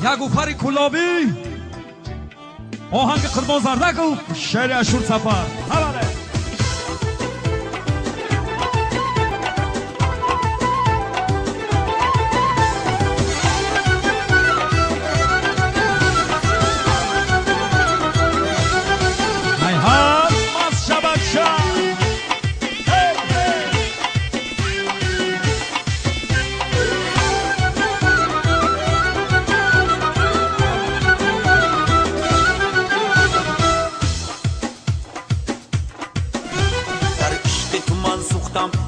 یک اوپر کلابی آهنگ قربان زردک و شعر اشور سفر حواله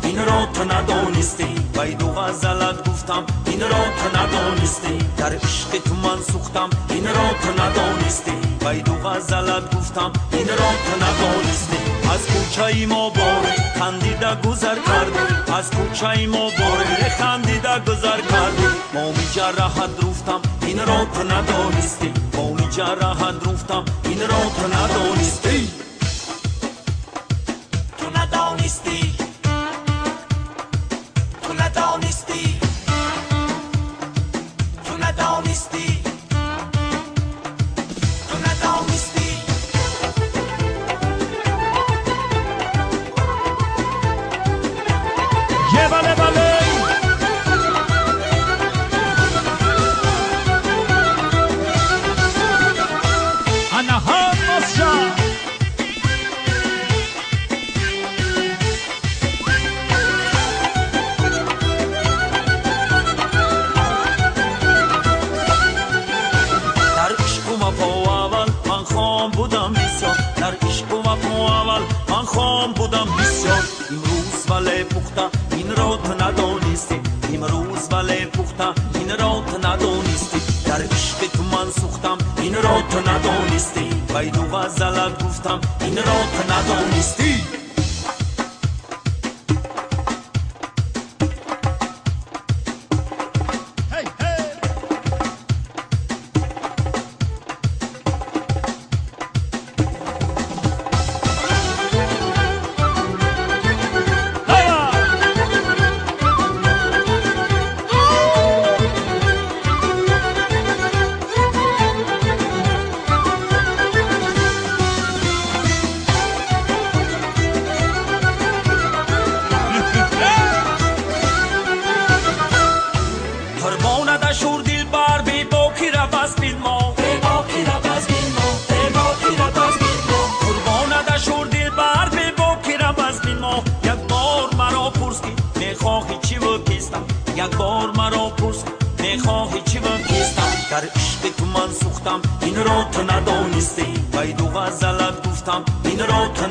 این را تو ندانستی وای دو غزلت گفتم این را تو ندانستی در عشق تو من سوختم این را تو ندانستی وای دو غزلت گفتم این را تو ندانستی از کوچه ما باره خندیده گذر کردی از کوچه ما باره خندیده گذر کردی ما می جرحت روفتم این را تو ندانستی ما می جرحت روفتم این را تو ندانستی تو ندانستی بله بله انا هم مصجا در عشق و وفا اول من خام بودم بسیار در عشق و وفا اول من خام بودم بسیار امروز ولی پخته این را تو ندانستی امروز ولی پخته این را تو ندانستی در عشق تو من سوختم این را تو ندانستی وای دو غزلت گفتم این را تو ندانستی شور دل بار بی باکی را بس بیل ما بی باکی را بس بیل ما بی باکی را بس بیل ما قربان دا شور دل بار بی باکی را بس بیل ما یک بار مرا پرسی میخواهی چی و کیستم یک بار مرا پرسی میخواهی چی و کیستم در عشق تو من سوختم این را تو ندانستی وای دو غزلت گفتم این را تو